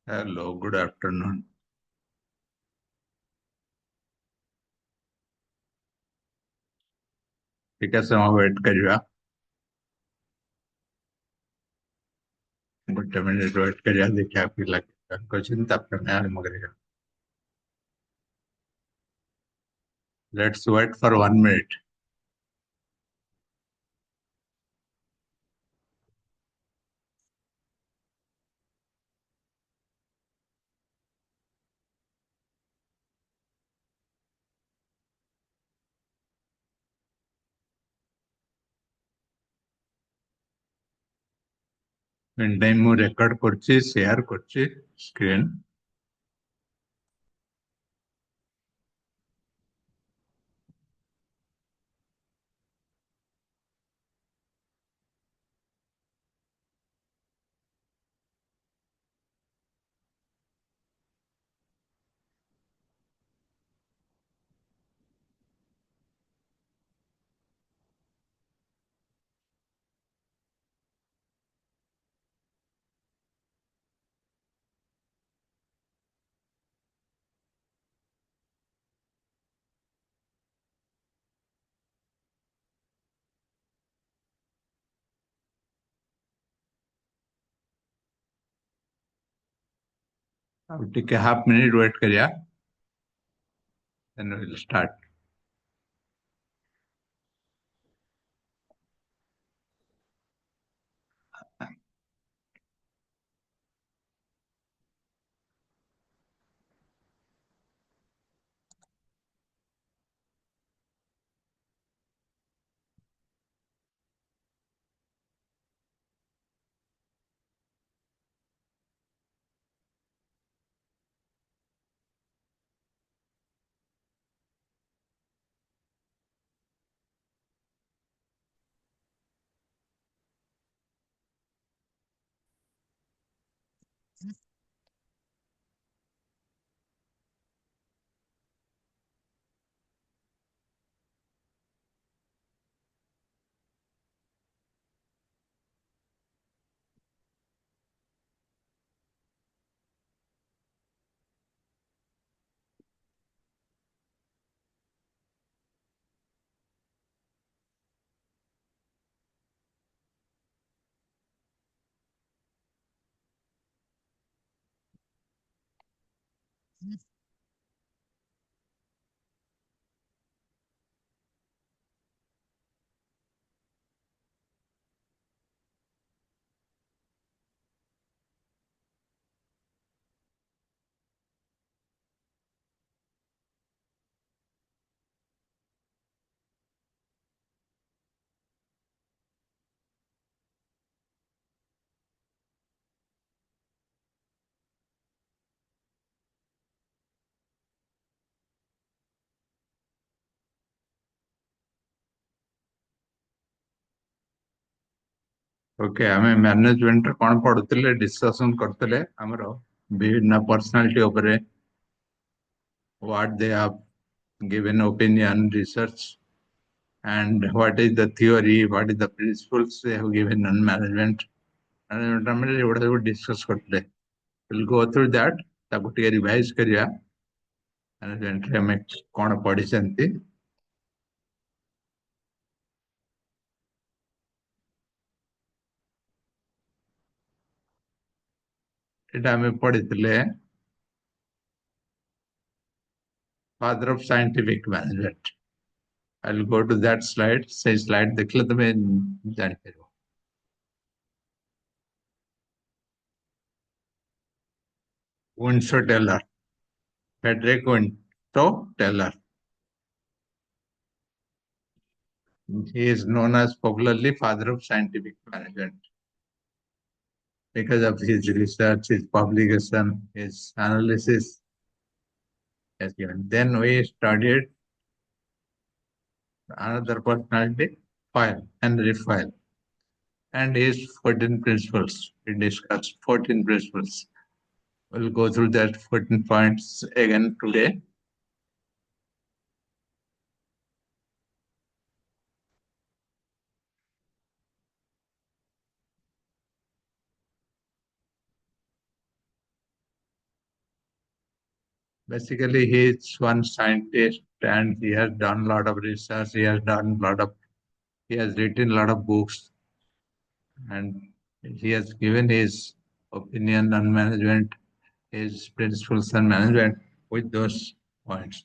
Hello, good afternoon. ଟିକେ ସମୟ wait କରିବା। ଗୋଟେ ମିନିଟ୍ ୱେଟ୍ କରିବା ଦେଖିବା ପିଲା କହିଛନ୍ତି ତାପରେ ଆମେ ଆରମ୍ଭ କରିବା। Let's wait for 1 minute. Meantime ମୁଁ ରେକର୍ଡ କରୁଛି, ସେୟାର କରୁଛି ସ୍କ୍ରିନ୍। ଆଉ ଟିକେ ହାଫ୍ ମିନିଟ୍ ୱେଟ୍ କରିବା, then we'll start. ଓକେ, ଆମେ ମ୍ୟାନେଜମେଣ୍ଟରେ କ'ଣ ପଢୁଥିଲେ, ଡିସ୍କସନ କରୁଥିଲେ ଆମର ବିଭିନ୍ନ ପର୍ସନାଲିଟି ଉପରେ, what they have given opinion, research, and what is the theory, what is the principles they have given on management. ଆମେ ଏଗୁଡ଼ା ସବୁ ଡିସ୍କସ୍ କରୁଥିଲେ। We'll go through that, ତାକୁ ଟିକେ ରିଭାଇଜ କରିବା। ମ୍ୟାନେଜମେଣ୍ଟରେ ଆମେ କ'ଣ ପଢିଛନ୍ତି। ଏଇଟା ଆମେ ପଢିଥିଲେ father of scientific management. I'll go to that slide. ସେଇ ସ୍ଲାଇଡ୍ ଦେଖିଲେ ତମେ ଜାଣିପାରିବ। Winslow Taylor, Frederick Winslow Taylor. He is known as popularly father of scientific management because of his research, his publication, his analysis has given. Then we studied another personality, File, Henry File, and his 14 principles. We discussed 14 principles. We'll go through that 14 points again today. Basically, he is one scientist and he has done a lot of research. He has written a lot of books and he has given his opinion on management, his principles on management with those points.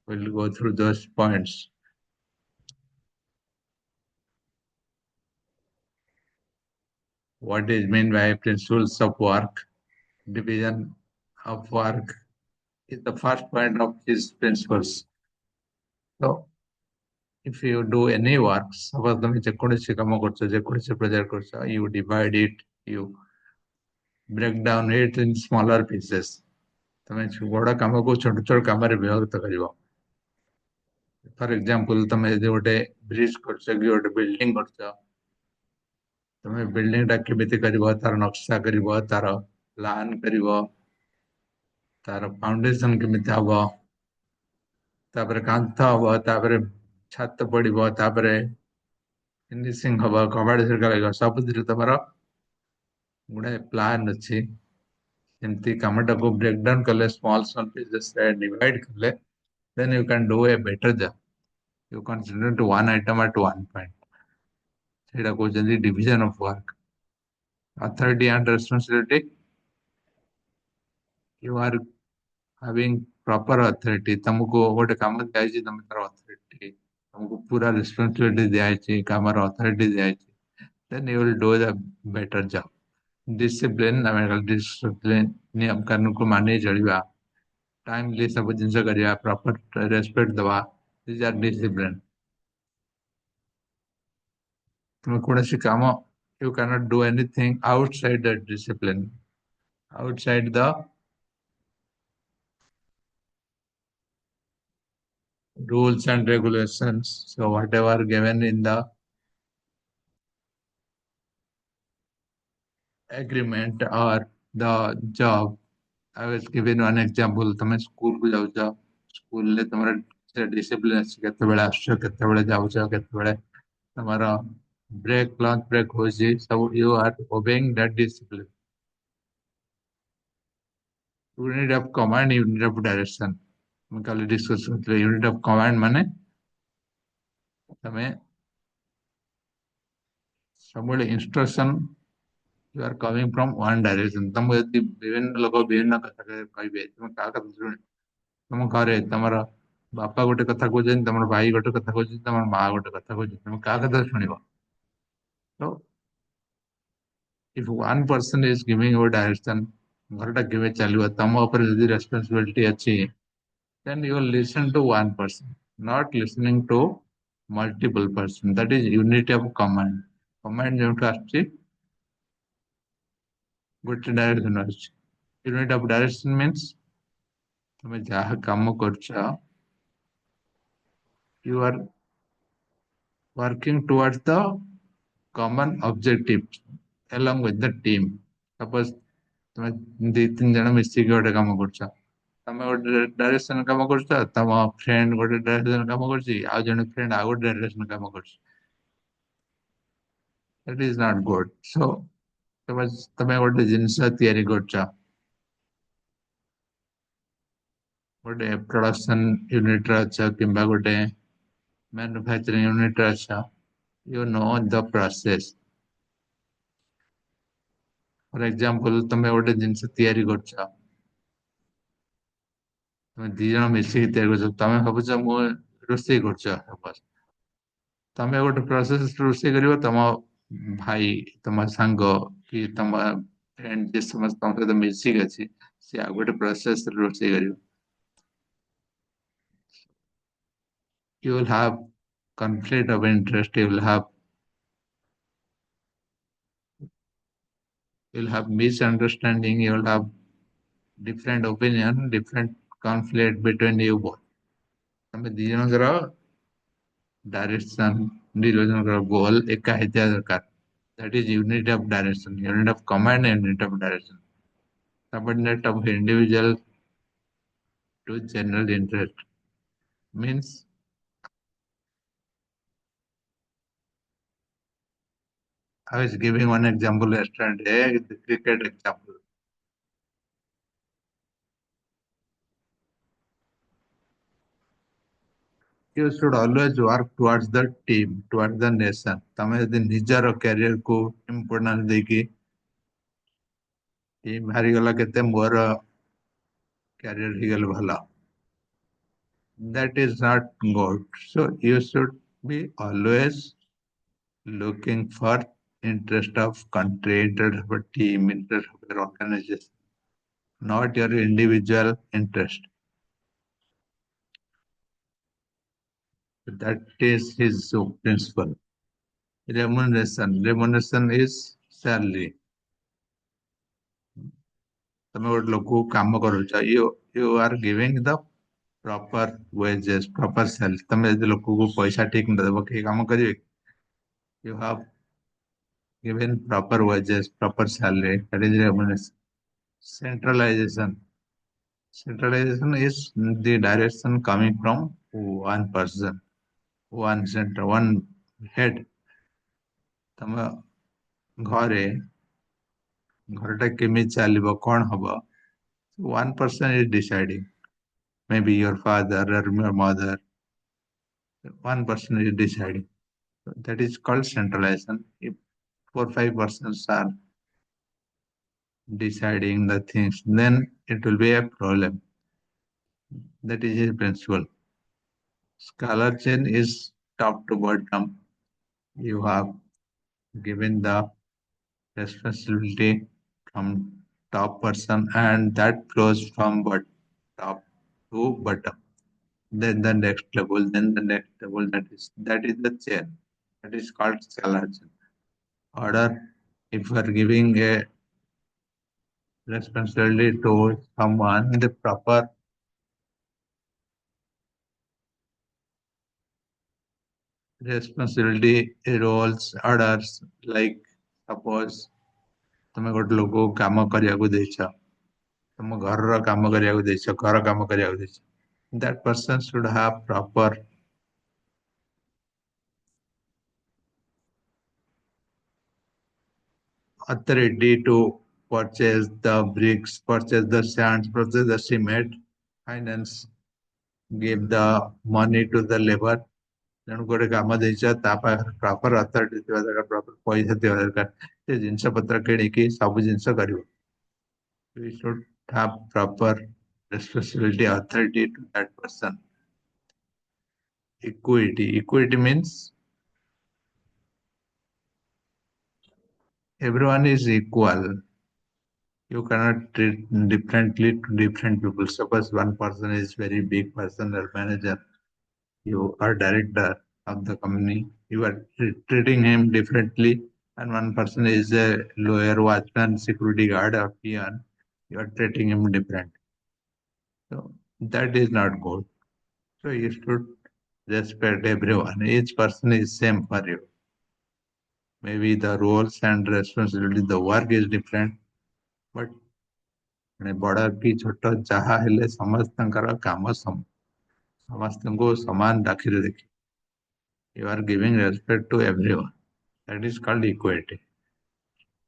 We'll go through those points. What is meant by principles of work? Division of work is the first point of his principles. So if you do any work, suppose তুমি যে কোনো সে কাম করছো, যে কোনো সে project করছো, you divide it, you break down it in smaller pieces. ତମେ ବଡ କାମକୁ ଛୋଟ ଛୋଟ କାମରେ ବିଭକ୍ତ କରିବ। ଫର ଏକ୍ସାମ୍ପଲ ତମେ ଯଦି ଗୋଟେ ବ୍ରିଜ କରୁଛ କି ଗୋଟେ ବିଲ୍ଡିଂ କରୁଛ, ତମେ ବିଲ୍ଡିଂ ଟା କେମିତି କରିବ, ତାର ନକ୍ସା କରିବ, ତାର ପ୍ଲାନ କରିବ, ତାର ଫାଉଣ୍ଡେସନ କେମିତି ହବ, ତାପରେ କାନ୍ଥ ହବ, ତାପରେ ଛାତ ପଡିବ, ତାପରେ ଫିନିସିଂ ହବ, କବାଟ ଝରକା ଲାଗିବ, ସବୁଥିରେ ତମର ଗୁଡାଏ ପ୍ଲାନ ଅଛି। ସେମିତି କାମଟାକୁ ବ୍ରେକ୍ ଡାଉନ୍ କଲେ, ସ୍ମଲ୍ ପିସେସରେ ଡିଭାଇଡ୍ କଲେ, then you can do a better job. You concentrate to one item at one point. ସେଇଟା କହୁଛନ୍ତି division of work. Authority and responsibility. You are having proper authority. ତମକୁ ଗୋଟେ କାମ ଦିଆଯାଇଛି, ତମେ ତାର authority, ତମକୁ ପୁରା responsibility ଦିଆଯାଇଛି, କାମର authority ଦିଆଯାଇଛି, then you will do the better job. Discipline, ଆମେ discipline ନିୟମ କାନୁନକୁ ମାନି ଚଳିବା, ଟାଇମଲି ସବୁ ଜିନିଷ କରିବା, ପ୍ରପର ରେସପେକ୍ଟ ଦେବା, these are discipline. ତୁମେ କୌଣସି କାମ, you cannot do anything outside that discipline, outside the rules and regulations. So whatever given in the agreement or the job. I was given one example. ତମେ ସ୍କୁଲକୁ ଯାଉଛ, ସ୍କୁଲରେ ତମର discipline ଅଛି, କେତେବେଳେ ଆସୁଛ, କେତେବେଳେ ଯାଉଛ, କେତେବେଳେ ତମର ବ୍ରେକ୍, ଲଞ୍ଚ ବ୍ରେକ୍ ହଉଛି, ସବୁ you are obeying that discipline. Unit of command, unit of direction. ମୁଁ କାଲି ଡିସ୍କସ କରିଥିଲି, ୟୁନିଟ୍ ଅଫ କମାଣ୍ଡ ମାନେ ତମେ ସବୁବେଳେ instruction, you are coming from one direction. ତମକୁ ଯଦି ବିଭିନ୍ନ ଲୋକ ବିଭିନ୍ନ କଥା କହିବେ, ତମେ କାହା କଥା ଶୁଣିବ? ତମ ଘରେ ତମର ବାପା ଗୋଟେ କଥା କହୁଛନ୍ତି, ତମର ଭାଇ ଗୋଟେ କଥା କହୁଛନ୍ତି, ତମର ମା ଗୋଟେ କଥା କହୁଛନ୍ତି, ତମେ କାହା କଥା ଶୁଣିବ? So if one person is giving you direction, ଘରଟା କେବେ ଚାଲିବ, ତମ ଉପରେ ଯଦି ରେସ୍ପନ୍ସିବିଲିଟି ଅଛି, then you will listen to one person, not listening to multiple person. That is unity of command. Command ଯେଉଁଠୁ ଆସୁଛି, ଗୋଟେ ଡାଇରେକ୍ସନ ଆସୁଛି. Unit of direction means ତମେ ଯାହା କାମ କରୁଛ, you are working towards the common objective along with the team. Suppose ତମେ ଦି ତିନି ଜଣ ମିଶିକି ଗୋଟେ କାମ କରୁଛ, ତମେ ଗୋଟେ ଡାଇରେକ୍ସନ କାମ କରୁଛ, ତମ ଫ୍ରେଣ୍ଡ ଗୋଟେ ଡାଇରେକ୍ସନ କାମ କରୁଛି, ଆଉ ଜଣେ ଫ୍ରେଣ୍ଡ ଆଉ ଗୋଟେ ଡାଇରେକ୍ସନ କାମ କରୁଛି, that is not good. So ତମେ ଗୋଟେ ଜିନିଷ ତିଆରି କରୁଛ, ଗୋଟେ ପ୍ରଡକ୍ସନ ୟୁନିଟରେ ଅଛ କିମ୍ବା ଗୋଟେ ମ୍ୟାନୁଫ୍ୟାକ୍ଚରିଂ ୟୁନିଟରେ ଅଛ, you know the process. For example ତମେ ଗୋଟେ ଜିନିଷ ତିଆରି କରୁଛ, ତମେ ଦି ଜଣ ମିଶିକି ତିଆରି କରୁଛ, ତମେ ଭାବୁଛ ମୁଁ ରୋଷେଇ କରୁଛ, ତମେ ଗୋଟେ ପ୍ରୋସେସ ରୋଷେଇ କରିବ, ତମ ଭାଇ, ତମ ସାଙ୍ଗ କି ତମ ଫ୍ରେଣ୍ଡ ଯେ ସମସ୍ତେ ତମ ସହିତ ମିଶିକି ଅଛି, ସେ ଆଉ ଗୋଟେ ପ୍ରୋସେସ ରୋଷେଇ କରିବ। You will have conflict of interest, you'll have misunderstanding, you will have different opinion, different conflict between you both. ତମେ ଦି ଜଣଙ୍କର ଡାଇରେକ୍ସନ, ଦି ଜଣଙ୍କର ଗୋଲ ଏକା ହେଇଥିବା ଦରକାର। That is unit of direction, unit of command and unit of direction. Subordinate of individual to general interest means I was giving one example yesterday, the cricket example. you should always work towards the team, towards the nation. ତମେ ଯଦି ନିଜର career କୁ importance ଦେଇକି team ହାରିଗଲା କେତେ ମୋର career ହେଇଗଲେ ଭଲ, that is not good. So you should be always looking for interest of country, interest of a team, interest of your organization, not your individual interest. That is his principle. Remuneration is salary. ତମେ ଗୋଟେ ଲୋକକୁ କାମ କରୁଛ, you are giving the proper wages, proper salary. ତମେ ଯଦି ଲୋକକୁ ପଇସା ଠିକ ନ ଦେବ କେହି କାମ କରିବେ? You have given proper wages, proper salary. That is remuneration. Centralization. Centralization is the direction coming from one person, one center, one head. ତମ ଘରେ ଘରଟା କେମିତି ଚାଲିବ କଣ ହବ, one person is deciding. Maybe your father or your mother, one person is deciding. That is called centralization. If 4 5 persons are deciding the things, then it will be a problem. That is his principle. Scalar chain is top to bottom. You have given the responsibility from top person, and that flows from top to bottom. Then the next level, then the next level. That is the chain. That is called scalar chain. Order. If you are giving a responsibility to someone, the proper responsibility roles, orders, like suppose ତମେ ଗୋଟେ ଲୋକକୁ କାମ କରିବାକୁ ଦେଇଛ, ତମ ଘରର କାମ କରିବାକୁ ଦେଇଛ, ଘର କାମ କରିବାକୁ ଦେଇଛ, that person should have proper authority to purchase the bricks, purchase the sand, purchase the cement, finance, give the money to the labor. ତେଣୁ ଗୋଟେ କାମ ଦେଇଛ ତା ପାଖରେ ପ୍ରପର ଅଥରିଟି ଥିବା ଦରକାର, ପ୍ରପର ପଇସା ଥିବା ଦରକାର, ସେ ଜିନିଷ ପତ୍ର କିଣିକି ସବୁ ଜିନିଷ କରିବ. We should have proper responsibility, authority to that person. Equity means everyone is equal. You cannot treat differently to different people. Suppose one person is very big person or manager, you are director of the company, you are treating him differently, and one person is a lawyer, watchman, security guard, or peon, you are treating him different. So that is not good. So you should respect everyone. Each person is same for you. Maybe the roles and responsibility, the work is different, but ବଡ କି ଛୋଟ ଯାହା ହେଲେ ସମସ୍ତଙ୍କର କାମ ସମସ୍ତଙ୍କୁ ସମାନ ଆଖିରେ ଦେଖି. You are giving respect to everyone. That is called equity.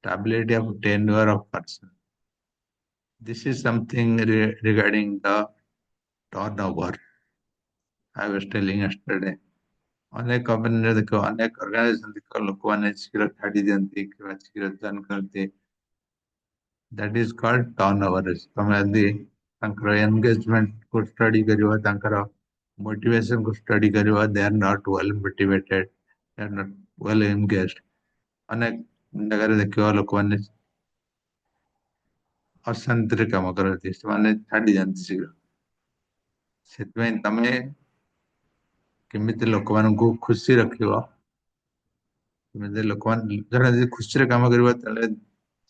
Stability of tenure of person. This is something regarding the turnover. I was telling yesterday. ଅନେକ କମ୍ପାନୀରେ ଦେଖ, ଅନେକ ଅର୍ଗାନାଇଜେସନ ଦେଖ, ଲୋକମାନେ ଶୀଘ୍ର ଛାଡି ଦିଅନ୍ତି କିମ୍ବା ଶୀଘ୍ର ଜଏନ୍ କରନ୍ତି. That is called turnover. ତମେ ଯଦି ତାଙ୍କର engagement କୁ study କରିବ, ତାଙ୍କର motivation କୁ study କରିବ, they are not well motivated, they are not well engaged. ଅନେକ ଜାଗାରେ ଦେଖିବ ଲୋକମାନେ ଅଶାନ୍ତିରେ କାମ କରନ୍ତି, ସେମାନେ ଛାଡି ଯାଆନ୍ତି ଶୀଘ୍ର. ସେଥିପାଇଁ ତମେ କେମିତି ଲୋକମାନଙ୍କୁ ଖୁସି ରଖିବ, କେମିତି ଲୋକମାନେ ଜଣେ ଯଦି ଖୁସିରେ କାମ କରିବ ତାହେଲେ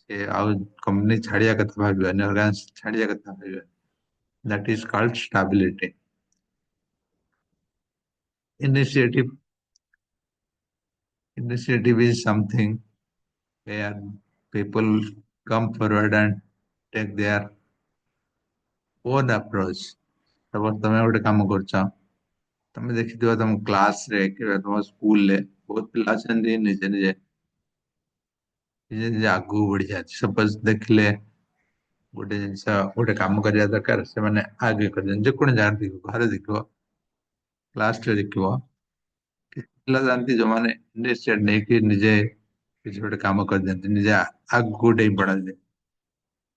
ସେ ଆଉ କମ୍ପାନୀ ଛାଡିବା କଥା ଭାବିବାନି, ଅର୍ଗାନାଇଜେସନ ଛାଡିବା କଥା ଭାବିବାନି. That is called stability. Initiative is something where people come forward and take their own approach. Suppose ତମେ ଗୋଟେ କାମ କରୁଛ, ତମେ ଦେଖିଥିବ ତମ କ୍ଲାସରେ କିମ୍ବା ତମ ସ୍କୁଲରେ ବହୁତ ପିଲା ଅଛନ୍ତି ନିଜେ ନିଜେ ଆଗକୁ ବଢି ଯାଉଛି. ସପୋଜ ଦେଖିଲେ ଗୋଟେ ଜିନିଷ ଗୋଟେ କାମ କରିବା ଦରକାର, ସେମାନେ ଆଗେ କରିଛନ୍ତି, ଯେକୌଣସି ଜାଗାରେ ଦେଖିବ, ଘରେ ଦେଖିବ, ଲାଷ୍ଟରେ ଦେଖିବ ପିଲା ଯାଆନ୍ତି ଯୋଉମାନେ ଇନିସିଏଟ ନେଇକି ନିଜେ କିଛି ଗୋଟେ କାମ କରିଦିଅନ୍ତି, ନିଜେ ଆଗକୁ ଡେଇଁ ପଡନ୍ତି।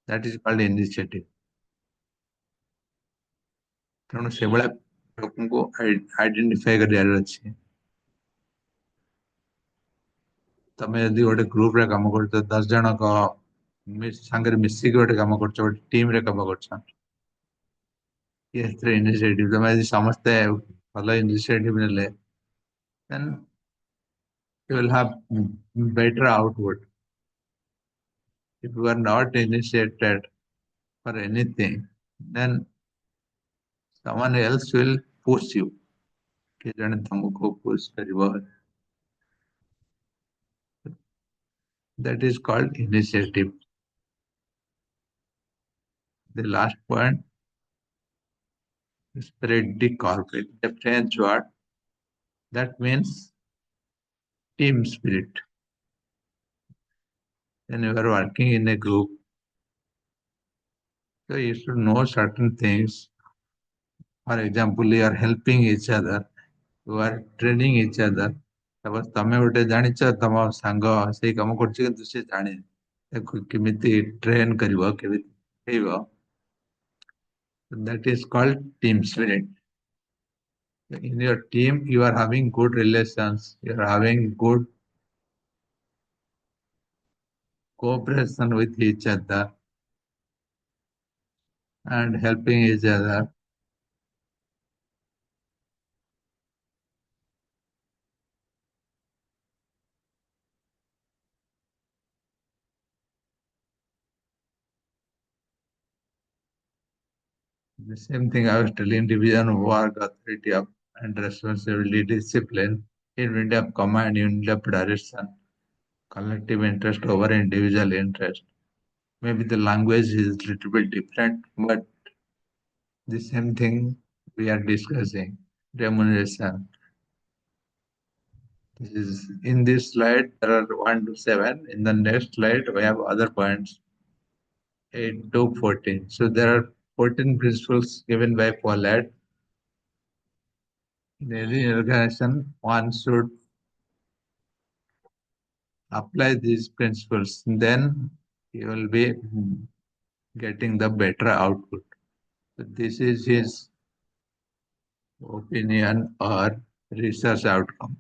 That is called initiative. ତେଣୁ ସେଭଳିଆ ଲୋକଙ୍କୁ ଆଇଡେଣ୍ଟିଫାଇ କରିବାର ଅଛି। ତମେ ଯଦି ଗୋଟେ ଗ୍ରୁପରେ କାମ କରୁଛ, 10 ଜଣଙ୍କ ସାଙ୍ଗରେ ମିଶିକି ଗୋଟେ କାମ କରୁଛ, ଗୋଟେ ଟିମରେ କାମ କରୁଛ, ଏଥିରେ ଇନିସିଏଟିଭ, ତମେ ଯଦି ସମସ୍ତେ ଭଲ ଇନିସିଏଟିଭ ନେଲେ, then you will have better output. If you are not initiated for anything, then someone else will push you. कि जने तुमको push करिବ. That is called initiative. The last point is spread the corporate. The French word that means team spirit. When you are working in a group, so you should know certain things. For example, you are helping each other, you are training each other. ତାପରେ ତମେ ଗୋଟେ ଜାଣିଛ ତମ ସାଙ୍ଗ ସେଇ କାମ କରୁଛି କିନ୍ତୁ ସେ ଜାଣିନି, ତାକୁ କେମିତି ଟ୍ରେନ କରିବ, କେମିତି ଶିଖେଇବ, that is called team spirit. In your team, you are having good relations, you are having good cooperation with each other and helping each other. The same thing I was telling, division of work, authority of and responsibility, discipline, unity of command, unity of direction, collective interest over individual interest. Maybe the language is a little bit different, but the same thing we are discussing. Remuneration. This is in this slide there are 1 to 7. In the next slide we have other points 8 to 14. So there are 14 principles given by Paulette. In any organization, one should apply these principles. Then you will be getting the better output. So this is his opinion or research outcome.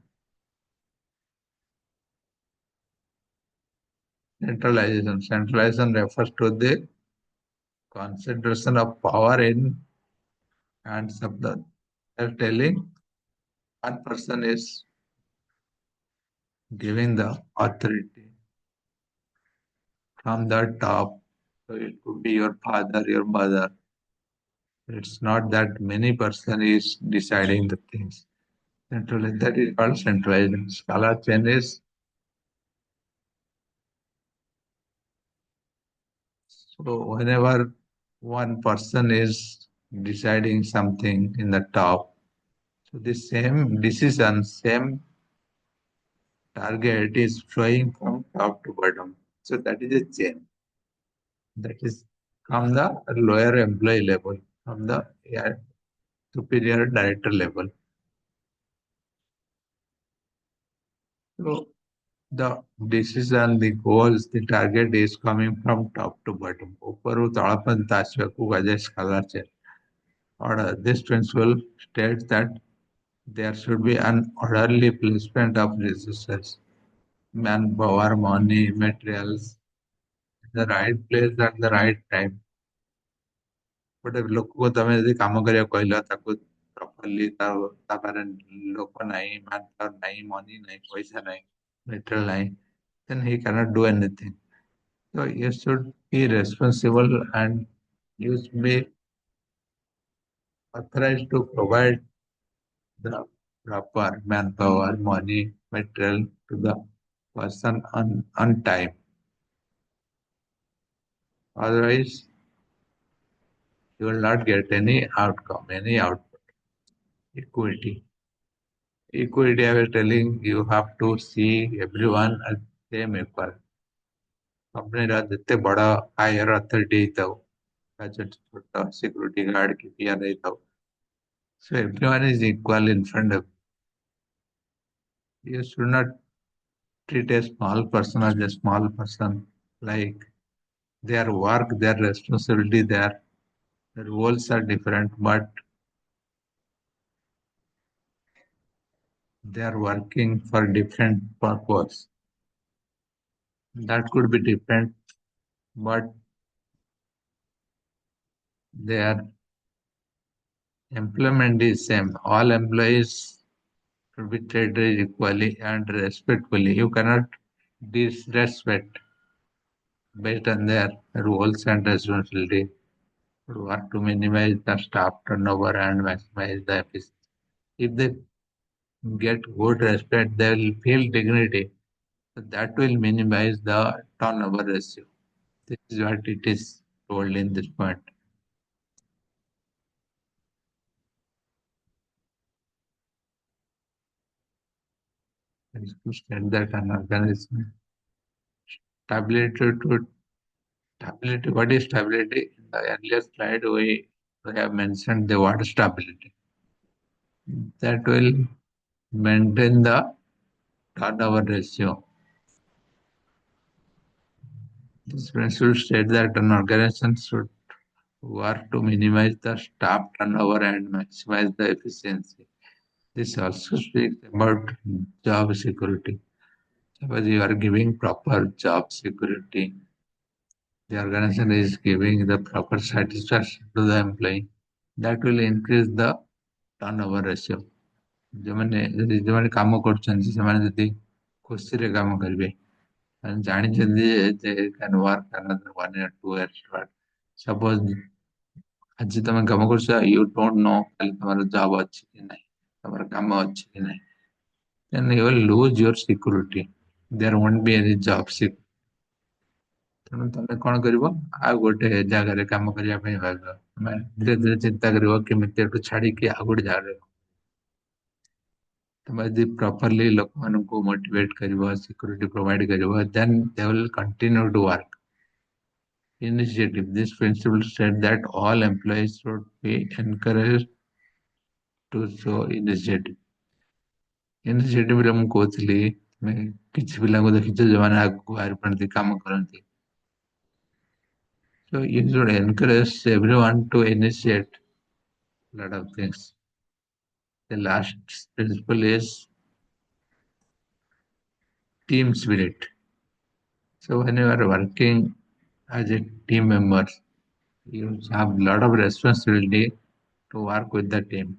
Centralization. Centralization refers to the concentration of power in hands of the. They're telling one person is giving the authority from the top. So it could be your father, your mother. It's not that many person is deciding the things. Centralization, that is called centralization. Scalar chain is so whenever one person is deciding something in the top, so the same decision, same target is flowing from top to bottom. So that is a chain. That is from the lower employee level, from the superior director level. So the decision, the goals, the target is coming from top to bottom. ଉପରୁ ତଳ ପର୍ଯ୍ୟନ୍ତ ଆସିବାକୁ କୁହାଯାଏ scalar chain. Order. This principle states that there should be an orderly placement of resources, manpower, money, materials, the right place at the right time. ଗୋଟେ ଲୋକକୁ ତମେ ଯଦି କାମ କରିବାକୁ କହିଲ ତାକୁ ପ୍ରପରଲି ତା ପାଖରେ ଲୋକ ନାହିଁ, ମ୍ୟାନପାୱାର ନାହିଁ, ମନି ନାହିଁ, ପଇସା ନାହିଁ, ମେଟେରିଆଲ ନାହିଁ, then he cannot do anything. So you should be responsible and you should be authorized to provide the proper manpower, money, material to the person on time. Otherwise, you will not get any outcome, any output. Equity. Equity, I was telling you have to see everyone as same equal. कंपनीର ଯେତେ ବଡ଼ higher authority ହେଇଥାଉ, ଛୋଟ security guard କି pear ହେଇଥାଉ, So everyone is equal in front of you. You should not treat a small person as a small person. Like their work, their responsibility, their roles are different, but they are working for different purpose. That could be different, but their employment is same. All employees should be treated equally and respectfully. You cannot disrespect based on their roles and responsibility. Work to minimize the staff turnover and maximize the efficiency. If they get good respect, they will feel dignity. So that will minimize the turnover ratio. This is what it is told in this point. Is to state that an organism stability to stability. What is stability? In the earlier slide, we have mentioned the word stability. That will maintain the turnover ratio. This principle states that an organization should work to minimize the staff turnover and maximize the efficiency. This also speaks about job security. Suppose you are giving proper job security, the organization is giving the proper satisfaction to the employee, that will increase the turnover ratio. ଯେଉଁମାନେ କାମ କରୁଛନ୍ତି ସେମାନେ ଯଦି ଖୁସିରେ କାମ କରିବେ ଜାଣିଛନ୍ତି ଯେ can work another 1 or 2 years but suppose ଆଜି ତମେ କାମ କରୁଛ you don't know କାଲି ତମର job ଅଛି କି ନାହିଁ ତମର କାମ ଅଛି କି ନାହିଁ then you will lose your security, there won't be any job security. ତେଣୁ ତମେ କଣ କରିବ ଆଉ ଗୋଟେ ଜାଗାରେ କାମ କରିବା ପାଇଁ ଭାବିବ ତମେ ଧୀରେ ଧୀରେ ଚିନ୍ତା କରିବ କେମିତି ଏଠୁ ଛାଡିକି ଆଉ ଗୋଟେ ଜାଗାରେ ତମେ ଯଦି ପ୍ରପରଲି ଲୋକମାନଙ୍କୁ ମୋଟିଭେଟ କରିବ ସିକ୍ୟୁରିଟି ପ୍ରୋଭାଇଡ କରିବ then they will continue to work. Initiative, this principle said that all employees should be encouraged to show initiative. ଇନିସିଏଟିଭରେ ମୁଁ କହୁଥିଲି ତମେ କିଛି ପିଲାଙ୍କୁ ଦେଖିଛ ଯୋଉମାନେ ଆଗକୁ ବାହାରି ପଡନ୍ତି କାମ କରନ୍ତି. So you should encourage everyone to initiate a lot of things. The last principle is team spirit. So when you are working as a team member, you have a lot of responsibility to work with the team.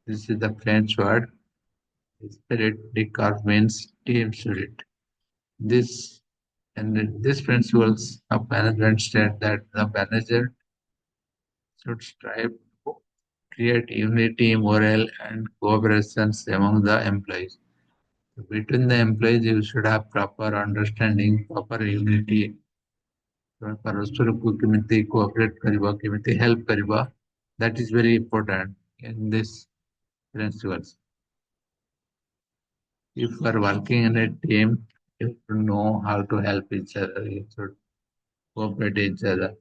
This is the French word. Spirit decor means team spirit. This and these principles of management state that the manager should strive to create unity, morale, and cooperation among the employees. Between the employees, you should have proper understanding, proper unity, ପରସ୍ପରକୁ କେମିତି cooperate କରିବ, କେମିତି help କରିବ, that is very important in this principles. If you are working in a team, you should know how to help each other, you should cooperate each other.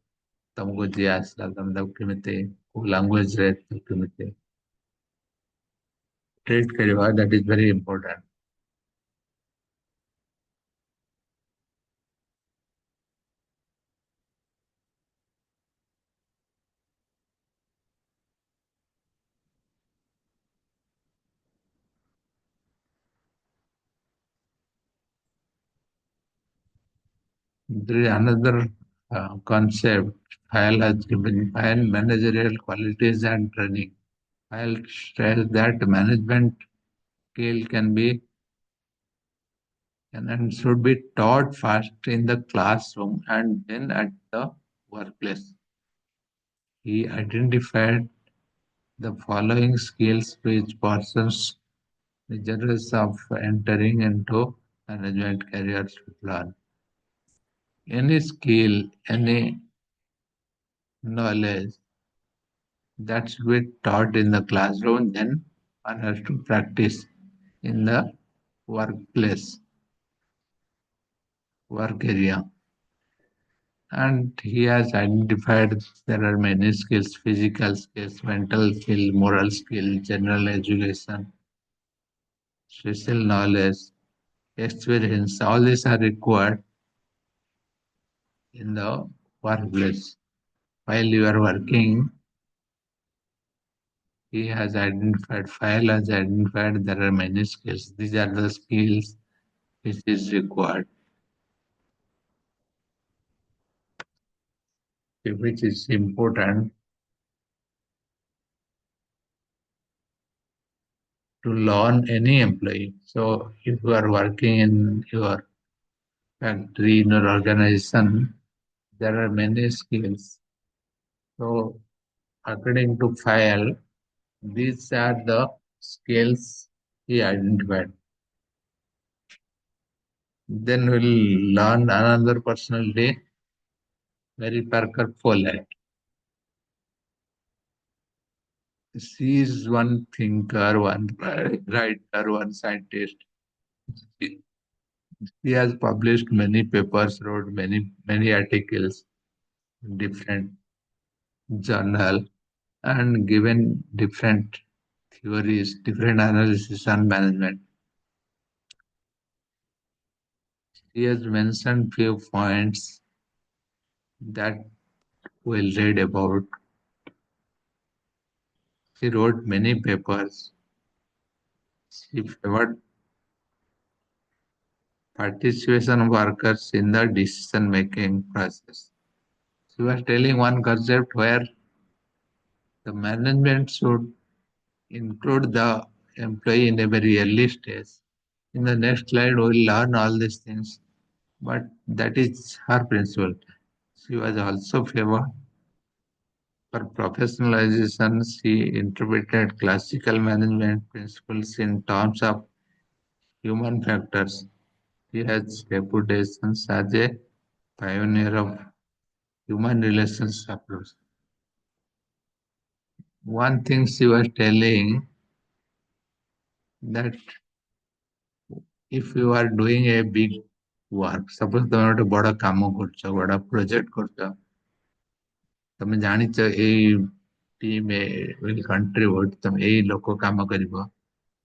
ତମକୁ ଯିଏ ଆସିଲା ତମେ ତାକୁ କେମିତି କୋଉ ଲାଙ୍ଗୁଏଜରେ କେମିତି treat କରିବା, that is very important. There is another concept. File has given file managerial qualities and training. File stress that management skill can be and should be taught first in the classroom and then at the workplace. He identified the following skills which persons desirous of entering into management careers should learn. Any skill, any knowledge that should be taught in the classroom, then one has to practice in the workplace, work area. And he has identified there are many skills: physical skills, mental skill, moral skill, general education, social knowledge, experience. All these are required in the workplace. While you are working, File has identified there are many skills. These are the skills which is required, which is important to learn any employee. So if you are working in your factory, in your organization, there are many skills. So according to file, these are the skills he identified. Then we'll learn another personality, Mary Parker Follett. She is one thinker, one writer, one scientist. She she has published many papers, wrote many articles in different journal, and given different theories, different analysis on management. He has mentioned few points that we'll read about. He wrote many papers. He favored participation of workers in the decision-making process. He was telling one concept where the management should include the employee in a very early stage. In the next slide, we'll learn all these things, but that is her principle. She was also favored for professionalization. She interpreted classical management principles in terms of human factors. She has reputations as a pioneer of human relations approach. One thing she was telling that if you are doing a big work, suppose ତମେ ଗୋଟେ ବଡ କାମ କରୁଛ, ବଡ project କରୁଛ, ତମେ ଜାଣିଛ ଏଇ team will contribute, ତମେ ଏଇ ଲୋକ କାମ କରିବ,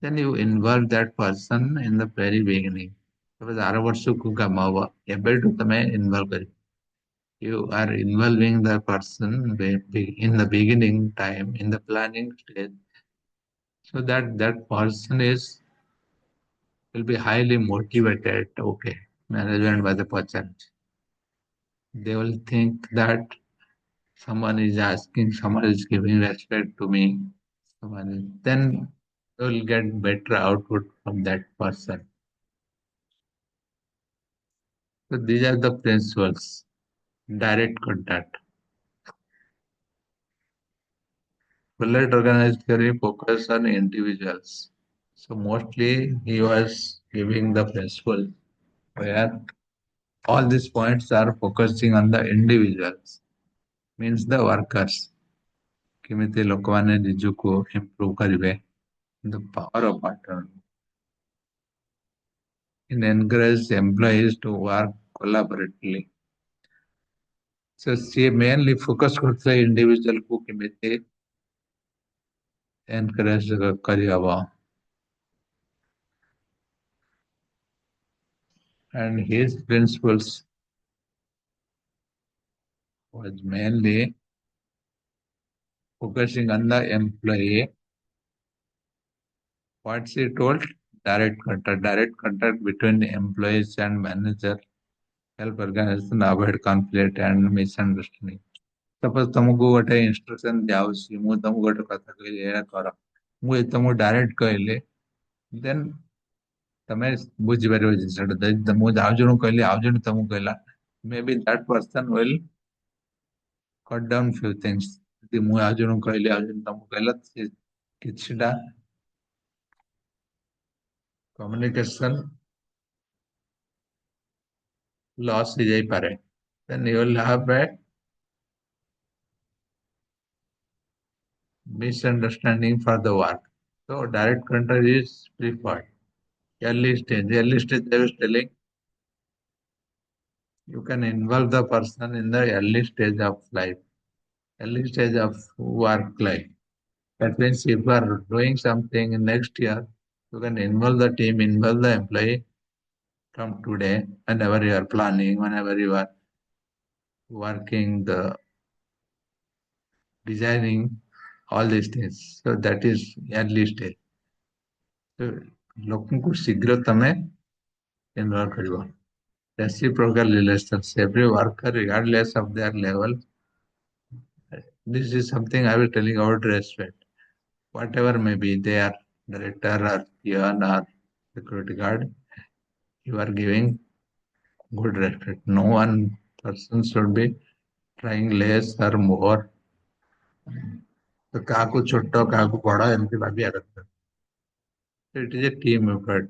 then you involve that person in the very beginning. Suppose ଆର ବର୍ଷକୁ କାମ ହବ, ଏବେଠୁ ତମେ involve କରିବ. You are involving the person in the beginning time, in the planning stage, so that that person is will be highly motivated. Okay, management by the person. They will think that someone is asking, someone is giving respect to me. Then they will get better output from that person. So these are the principles. Direct contact. Bullet organized theory focus on individuals. So mostly he was giving the principle where all these points are focusing on the individuals, means the workers. କେମିତି ଲୋକମାନେ ନିଜକୁ improve କରିବେ, the power of pattern. It encourages employees to work collaboratively. So she mainly focus କରୁଥିଲା individual କୁ କେମିତି encourage କରିହବ. And his principles was mainly focusing on the employee. What she told? Direct contact between the employees and manager help organization avoid conflict and misunderstanding. Suppose ତମକୁ ଗୋଟେ instruction ଦିଆହଉଛି, ମୁଁ ତମକୁ ଗୋଟେ କଥା କହିଲି ଏଇଟା କର, ମୁଁ ଯଦି ତମକୁ direct କହିଲି, then ତମେ ବୁଝିପାରିବ ଜିନିଷଟା। ଯଦି ମୁଁ ଆଉ ଜଣକୁ କହିଲି, ଆଉ ଜଣେ ତମକୁ କହିଲା, maybe that person will cut down few things. ଯଦି ମୁଁ ଆଉ ଜଣକୁ କହିଲି, ଆଉ ଜଣେ ତମକୁ କହିଲା, ସେ କିଛିଟା communication loss ହେଇଯାଇପାରେ। Then you will have a misunderstanding for the work. So direct contact is preferred. Early stage I was telling You can involve the person in the early stage of life, early stage of work life. That means if you are doing something in next year, you can involve the team, involve the employee from today, whenever you are planning, whenever you are working, the designing, all these things. So that is early stage. So ଲୋକଙ୍କୁ ଶୀଘ୍ର ତମେ involve କରିବ. Reciprocal relations, every worker regardless of their level. This is something I was telling about respect. Whatever may be, they are director or peon or security guard, you are giving good respect. No one person should be trying less or more. तो କାହାକୁ ଛୋଟ କାହାକୁ ବଡ ଏମିତି ଭାବିବା କଥା। It is a team effort.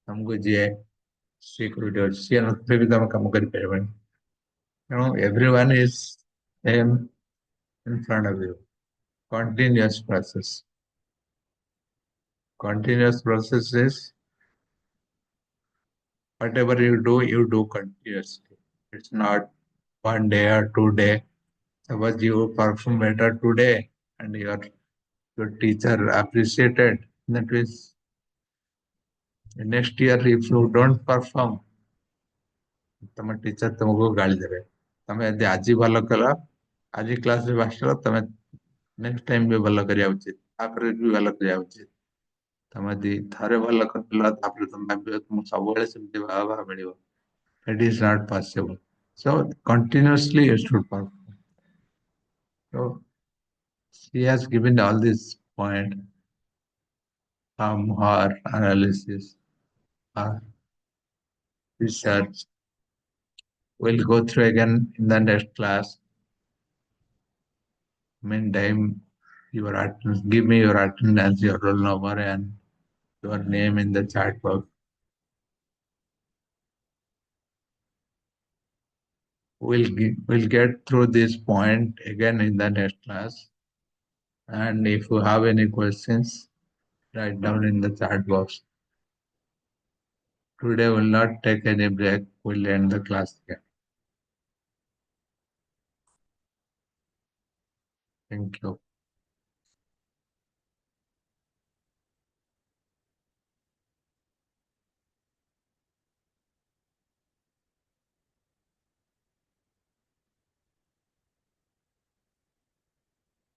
ଆମକୁ ଯିଏ ସିକ୍ୟୁରିଟି ଅଛି ସିଏ ନଥିଲେ ବି ତମେ କାମ କରିପାରିବନି। ତେଣୁ everyone is same in front of you. Continuous process. Continuous process is whatever you do continuously. It's not one day or 2 day. Suppose you perform better today and your teacher appreciated, that means next year if you don't perform, ତମ teacher ତମକୁ ଗାଳି ଦେବେ। ତମେ ଯଦି ଆଜି ଭଲ କଲ, ଆଜି କ୍ଲାସରେ ଆସିଲ, ତମେ ନେକ୍ସଟ ଟାଇମ ବି ଭଲ କରିବା ଉଚିତ, ତାପରେ ବି ଭଲ କରିବା ଉଚିତ। ତମେ ଯଦି ଥରେ ଭଲ କରିଲ ତାପରେ ତମେ ଭାବିବ ତୁମକୁ ସବୁବେଳେ ସେମିତି ଭାବ ମିଳିବ। It is not possible. So continuously you should perform. So she has given all these points from her analysis, her research. We'll go through again in the next class. Meantime, give me your attendance, your roll number, and your name in the chat box. We'll get through this point again in the next class. And if you have any questions, write down in the chat box. Today we'll not take any break. We'll end the class again. Thank you.